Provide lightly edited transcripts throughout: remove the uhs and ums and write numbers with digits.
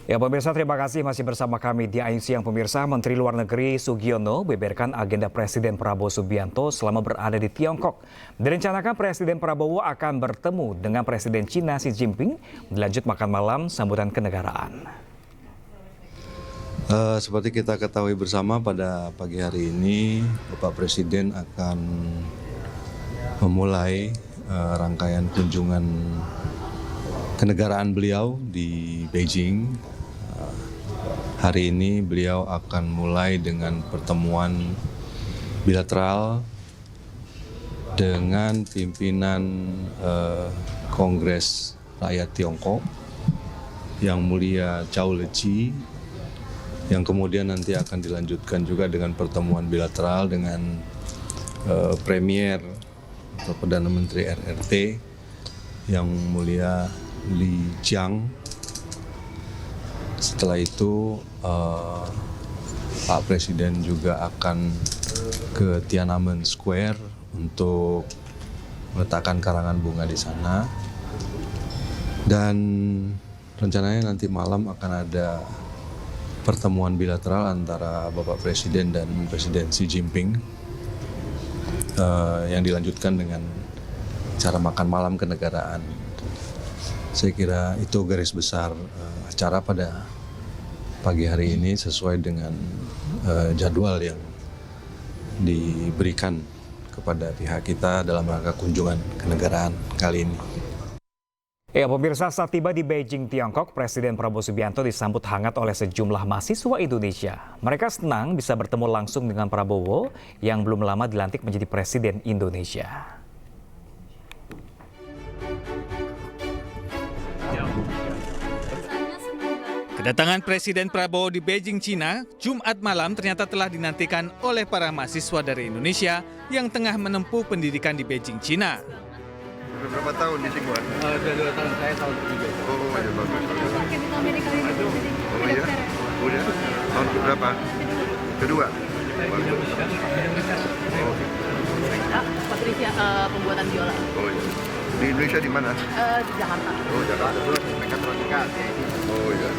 Ya pemirsa, terima kasih masih bersama kami di Ayu Siang. Pemirsa, Menteri Luar Negeri Sugiono beberkan agenda Presiden Prabowo Subianto selama berada di Tiongkok. Direncanakan Presiden Prabowo akan bertemu dengan Presiden Cina Xi Jinping dilanjut makan malam sambutan kenegaraan. Seperti kita ketahui bersama pada pagi hari ini, Bapak Presiden akan memulai rangkaian kunjungan kenegaraan beliau di Beijing. Hari ini beliau akan mulai dengan pertemuan bilateral dengan pimpinan Kongres Rakyat Tiongkok, Yang Mulia Zhao Leji, yang kemudian nanti akan dilanjutkan juga dengan pertemuan bilateral dengan Premier atau Perdana Menteri RRT, Yang Mulia Li Qiang. Setelah itu Pak Presiden juga akan ke Tiananmen Square untuk meletakkan karangan bunga di sana. Dan rencananya nanti malam akan ada pertemuan bilateral antara Bapak Presiden dan Presiden Xi Jinping yang dilanjutkan dengan cara makan malam kenegaraan. Saya kira itu garis besar acara pada pagi hari ini sesuai dengan jadwal yang diberikan kepada pihak kita dalam rangka kunjungan kenegaraan kali ini. Ya pemirsa, saat tiba di Beijing, Tiongkok, Presiden Prabowo Subianto disambut hangat oleh sejumlah mahasiswa Indonesia. Mereka senang bisa bertemu langsung dengan Prabowo yang belum lama dilantik menjadi Presiden Indonesia. Kedatangan Presiden Prabowo di Beijing, Cina, Jumat malam ternyata telah dinantikan oleh para mahasiswa dari Indonesia yang tengah menempuh pendidikan di Beijing, Cina. Sudah berapa tahun di Singapura? Sudah 2 tahun, saya tahun ketiga. Oh, ya bagus. Oh ya? Udah? Tahun berapa? Kedua? Bagus. Oh. Patricia, pembuatan biola. Oh ya. Di Indonesia di mana? Di Jakarta. Oh, Jakarta. Mekatronika. Oh ya.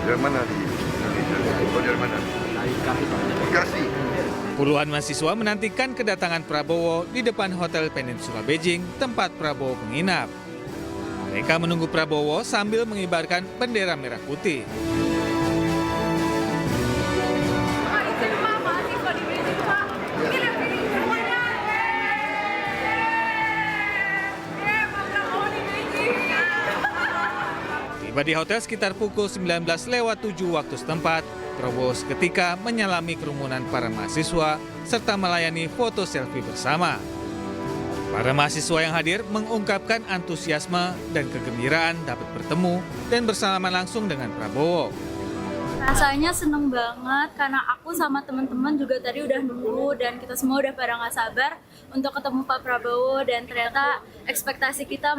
Dari mana di Indonesia? Oh, dari mana? Bekasi. Puluhan mahasiswa menantikan kedatangan Prabowo di depan Hotel Peninsula Beijing, tempat Prabowo menginap. Mereka menunggu Prabowo sambil mengibarkan bendera merah putih. Tiba di hotel sekitar pukul 19.07 waktu setempat, Prabowo seketika menyalami kerumunan para mahasiswa serta melayani foto selfie bersama. Para mahasiswa yang hadir mengungkapkan antusiasme dan kegembiraan dapat bertemu dan bersalaman langsung dengan Prabowo. Rasanya seneng banget karena aku sama teman-teman juga tadi udah nunggu dan kita semua udah pada nggak sabar untuk ketemu Pak Prabowo, dan ternyata ekspektasi kita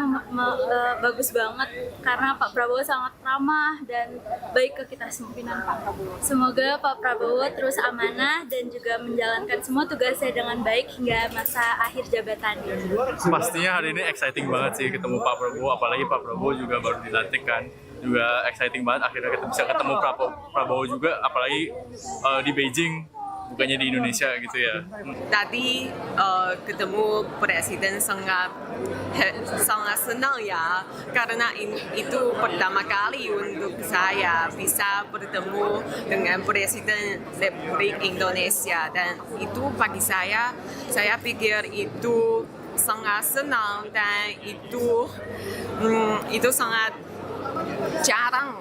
bagus banget karena Pak Prabowo sangat ramah dan baik ke kita pimpinan Pak Prabowo. Semoga Pak Prabowo terus amanah dan juga menjalankan semua tugasnya dengan baik hingga masa akhir jabatannya. Pastinya hari ini exciting banget sih ketemu Pak Prabowo, apalagi Pak Prabowo juga baru dilantik kan. Juga exciting banget akhirnya kita bisa ketemu Prabowo juga, apalagi di Beijing, bukannya di Indonesia gitu ya. Tadi ketemu Presiden sangat senang ya, karena itu pertama kali untuk saya bisa bertemu dengan Presiden Republik Indonesia, dan itu bagi saya pikir itu sangat senang dan itu sangat jarang,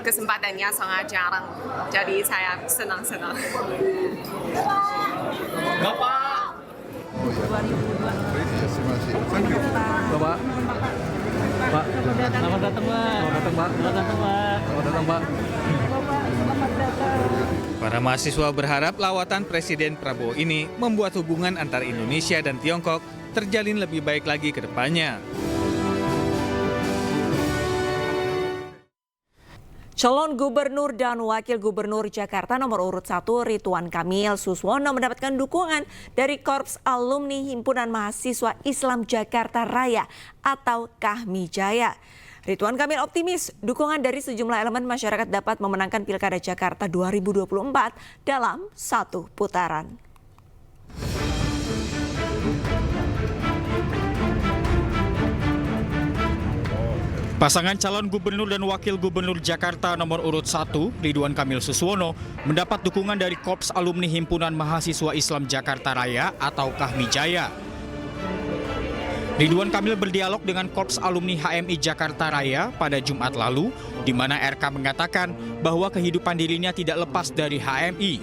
kesempatannya sangat jarang, jadi saya senang-senang. Bapak! Bapak! Pak, selamat datang Pak. Selamat datang Pak. Para mahasiswa berharap lawatan Presiden Prabowo ini membuat hubungan antara Indonesia dan Tiongkok terjalin lebih baik lagi ke depannya. Calon Gubernur dan Wakil Gubernur Jakarta nomor urut 1 Ridwan Kamil Suswono mendapatkan dukungan dari Korps Alumni Himpunan Mahasiswa Islam Jakarta Raya atau Kahmi Jaya. Ridwan Kamil optimis dukungan dari sejumlah elemen masyarakat dapat memenangkan Pilkada Jakarta 2024 dalam satu putaran. Pasangan calon gubernur dan wakil gubernur Jakarta nomor urut 1, Ridwan Kamil Suswono, mendapat dukungan dari Korps Alumni Himpunan Mahasiswa Islam Jakarta Raya atau Kahmijaya. Ridwan Kamil berdialog dengan Korps Alumni HMI Jakarta Raya pada Jumat lalu, di mana RK mengatakan bahwa kehidupan dirinya tidak lepas dari HMI.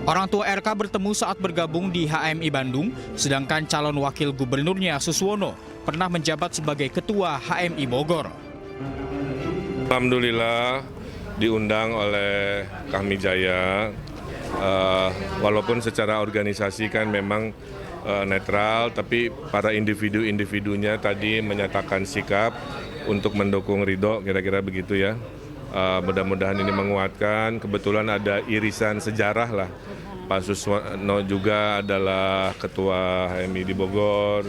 Orang tua RK bertemu saat bergabung di HMI Bandung, sedangkan calon wakil gubernurnya Suswono pernah menjabat sebagai ketua HMI Bogor. Alhamdulillah diundang oleh Kahmijaya, walaupun secara organisasi kan memang netral, tapi para individu-individunya tadi menyatakan sikap untuk mendukung Ridho, kira-kira begitu ya. Mudah-mudahan ini menguatkan, kebetulan ada irisan sejarah lah. Pak Suswono juga adalah ketua HMI di Bogor,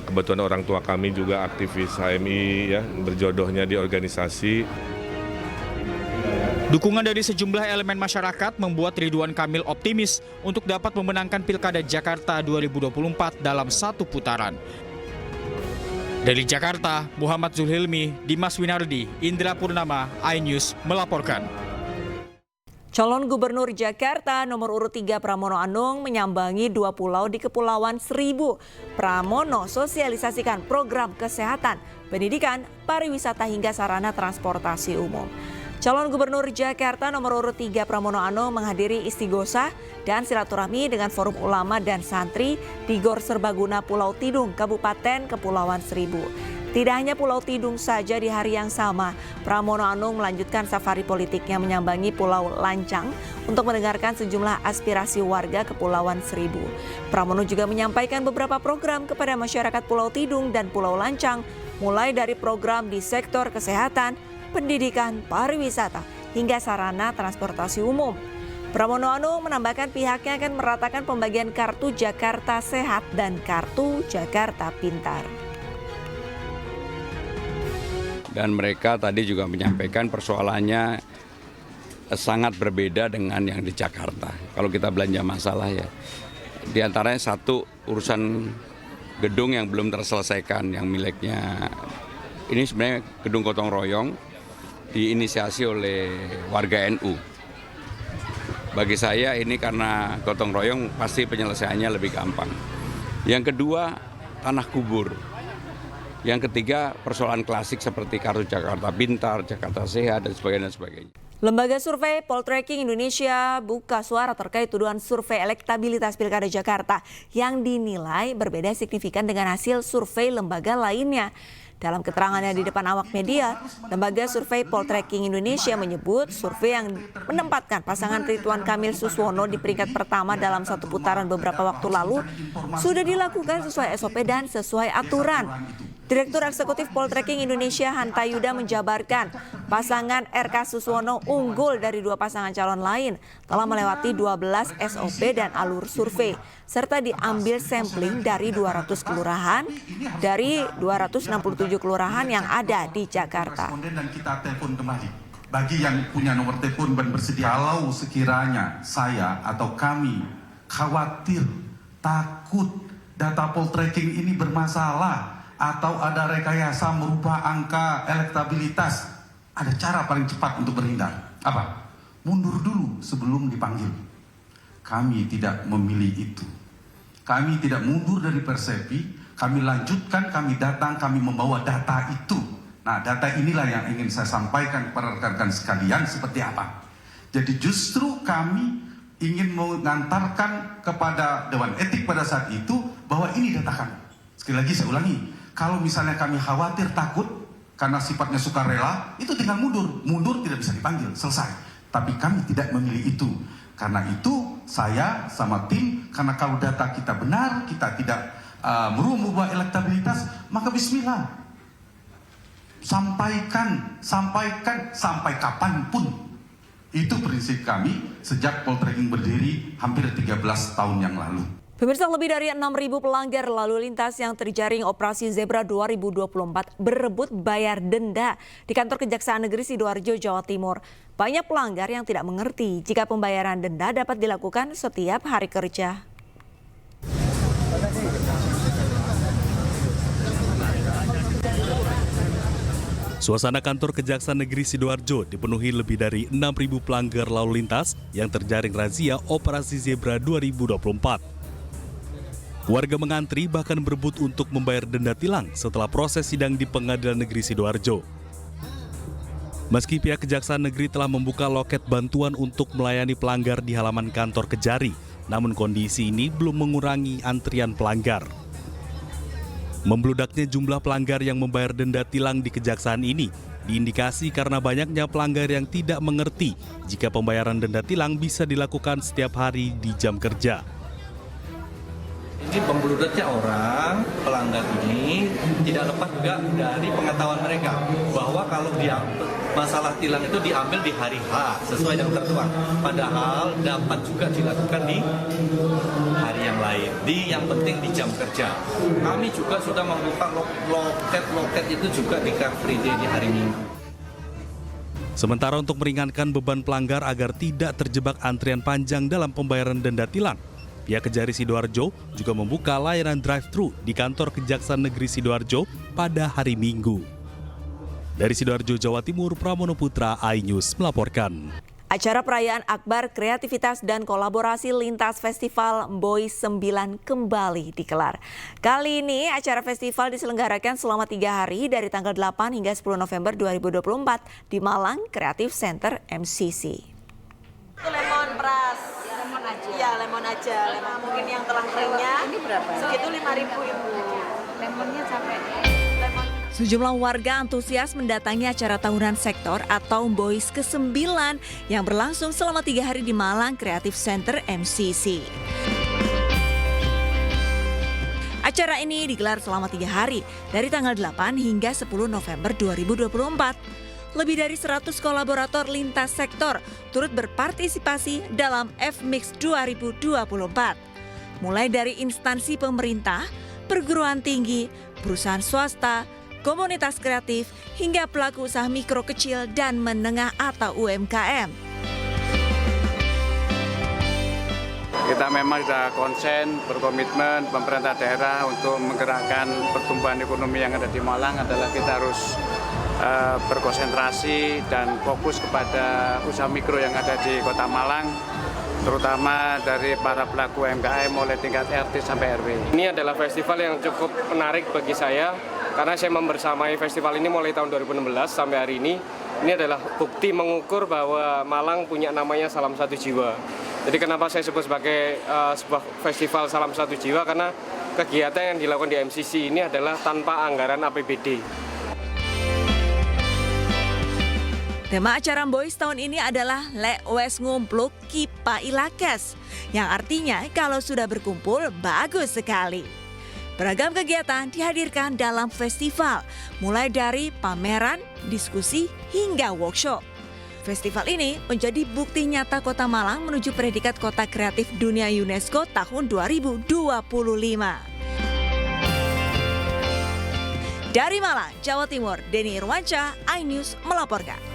kebetulan orang tua kami juga aktivis HMI ya, berjodohnya di organisasi. Dukungan dari sejumlah elemen masyarakat membuat Ridwan Kamil optimis untuk dapat memenangkan Pilkada Jakarta 2024 dalam satu putaran. Dari Jakarta, Muhammad Zulhilmi, Dimas Winardi, Indra Purnama, iNews melaporkan. Calon Gubernur Jakarta nomor urut 3 Pramono Anung menyambangi 2 pulau di Kepulauan Seribu. Pramono sosialisasikan program kesehatan, pendidikan, pariwisata hingga sarana transportasi umum. Calon Gubernur Jakarta nomor urut 3 Pramono Anung menghadiri istighosah dan silaturahmi dengan forum ulama dan santri di Gor Serbaguna Pulau Tidung, Kabupaten Kepulauan Seribu. Tidak hanya Pulau Tidung saja di hari yang sama, Pramono Anung melanjutkan safari politiknya menyambangi Pulau Lancang untuk mendengarkan sejumlah aspirasi warga Kepulauan Seribu. Pramono juga menyampaikan beberapa program kepada masyarakat Pulau Tidung dan Pulau Lancang, mulai dari program di sektor kesehatan, pendidikan, pariwisata, hingga sarana transportasi umum. Pramono Anung menambahkan pihaknya akan meratakan pembagian kartu Jakarta Sehat dan kartu Jakarta Pintar. Dan mereka tadi juga menyampaikan persoalannya sangat berbeda dengan yang di Jakarta. Kalau kita belanja masalah ya, di antaranya satu urusan gedung yang belum terselesaikan yang miliknya. Ini sebenarnya gedung gotong royong diinisiasi oleh warga NU. Bagi saya ini karena gotong royong pasti penyelesaiannya lebih gampang. Yang kedua, tanah kubur. Yang ketiga, persoalan klasik seperti kartu Jakarta Pintar, Jakarta Sehat, dan sebagainya. Lembaga survei Poltreking Indonesia buka suara terkait tuduhan survei elektabilitas Pilkada Jakarta yang dinilai berbeda signifikan dengan hasil survei lembaga lainnya. Dalam keterangannya di depan awak media, Lembaga Survei Poltreking Indonesia menyebut survei yang menempatkan pasangan Ridwan Kamil Suswono di peringkat pertama dalam satu putaran beberapa waktu lalu sudah dilakukan sesuai SOP dan sesuai aturan. Direktur Eksekutif Poltreking Indonesia Hanta Yuda menjabarkan pasangan RK Suswono unggul dari 2 pasangan calon lain telah melewati 12 SOP dan alur survei serta diambil sampling dari 200 kelurahan dari 267 kelurahan yang ada di Jakarta. Dan kita telepon kembali. Bagi yang punya nomor telepon dan bersedia, kalau sekiranya saya atau kami khawatir, takut data Poltreking ini bermasalah atau ada rekayasa merubah angka elektabilitas, ada cara paling cepat untuk berhindar. Apa? Mundur dulu sebelum dipanggil. Kami tidak memilih itu. Kami tidak mundur dari persepsi, kami lanjutkan, kami datang, kami membawa data itu. Nah, data inilah yang ingin saya sampaikan kepada rekan-rekan sekalian seperti apa. Jadi justru kami ingin mengantarkan kepada Dewan Etik pada saat itu bahwa ini data kami. Sekali lagi saya ulangi, kalau misalnya kami khawatir, takut, karena sifatnya sukarela, itu tinggal mundur. Mundur tidak bisa dipanggil, selesai. Tapi kami tidak memilih itu. Karena itu, saya sama tim, karena kalau data kita benar, kita tidak merubah elektabilitas, maka bismillah. Sampaikan sampai kapanpun. Itu prinsip kami sejak Poltreking berdiri hampir 13 tahun yang lalu. Pemirsa, lebih dari 6.000 pelanggar lalu lintas yang terjaring operasi Zebra 2024 berebut bayar denda di kantor Kejaksaan Negeri Sidoarjo, Jawa Timur. Banyak pelanggar yang tidak mengerti jika pembayaran denda dapat dilakukan setiap hari kerja. Suasana kantor Kejaksaan Negeri Sidoarjo dipenuhi lebih dari 6.000 pelanggar lalu lintas yang terjaring razia Operasi Zebra 2024. Warga mengantri bahkan berebut untuk membayar denda tilang setelah proses sidang di Pengadilan Negeri Sidoarjo. Meski pihak Kejaksaan Negeri telah membuka loket bantuan untuk melayani pelanggar di halaman kantor Kejari, namun kondisi ini belum mengurangi antrian pelanggar. Membludaknya jumlah pelanggar yang membayar denda tilang di Kejaksaan ini diindikasi karena banyaknya pelanggar yang tidak mengerti jika pembayaran denda tilang bisa dilakukan setiap hari di jam kerja. Ini pembludaknya orang, pelanggar ini tidak lepas juga dari pengetahuan mereka bahwa kalau masalah tilang itu diambil di hari H sesuai yang tertuang. Padahal dapat juga dilakukan di hari yang lain, yang penting di jam kerja. Kami juga sudah membuka loket itu juga di Car Free Day di hari Minggu. Sementara untuk meringankan beban pelanggar agar tidak terjebak antrian panjang dalam pembayaran denda tilang, pihak Kejari Sidoarjo juga membuka layanan drive-thru di kantor Kejaksaan Negeri Sidoarjo pada hari Minggu. Dari Sidoarjo, Jawa Timur, Pramono Putra, iNews melaporkan. Acara perayaan Akbar Kreativitas dan Kolaborasi Lintas Festival Boys 9 kembali digelar. Kali ini acara festival diselenggarakan selama 3 hari dari tanggal 8 hingga 10 November 2024 di Malang Creative Center MCC. Lemon pras. Lemon aja. Ya, lemon aja. Lemon mungkin yang telah keringnya. Ini berapa? Segitu 5.000, Ibu. Lemonnya sampai. Sejumlah warga antusias mendatangi acara tahunan sektor atau Boys ke-9 yang berlangsung selama 3 hari di Malang Creative Center MCC. Acara ini digelar selama 3 hari dari tanggal 8 hingga 10 November 2024. Lebih dari 100 kolaborator lintas sektor turut berpartisipasi dalam F-Mix 2024. Mulai dari instansi pemerintah, perguruan tinggi, perusahaan swasta, komunitas kreatif, hingga pelaku usaha mikro kecil dan menengah atau UMKM. Kita memang sudah konsen, berkomitmen pemerintah daerah untuk menggerakkan pertumbuhan ekonomi yang ada di Malang adalah kita harus berkonsentrasi dan fokus kepada usaha mikro yang ada di Kota Malang, terutama dari para pelaku UMKM mulai tingkat RT sampai RW. Ini adalah festival yang cukup menarik bagi saya karena saya membersamai festival ini mulai tahun 2016 sampai hari ini. Ini adalah bukti mengukur bahwa Malang punya namanya Salam Satu Jiwa. Jadi kenapa saya sebut sebagai sebuah festival Salam Satu Jiwa, karena kegiatan yang dilakukan di MCC ini adalah tanpa anggaran APBD. Tema acara Boys tahun ini adalah Lek Wes Ngumpluk Kipa Ilakes, yang artinya kalau sudah berkumpul bagus sekali. Beragam kegiatan dihadirkan dalam festival, mulai dari pameran, diskusi, hingga workshop. Festival ini menjadi bukti nyata Kota Malang menuju predikat Kota Kreatif Dunia UNESCO tahun 2025. Dari Malang, Jawa Timur, Denny Irwansyah, iNews melaporkan.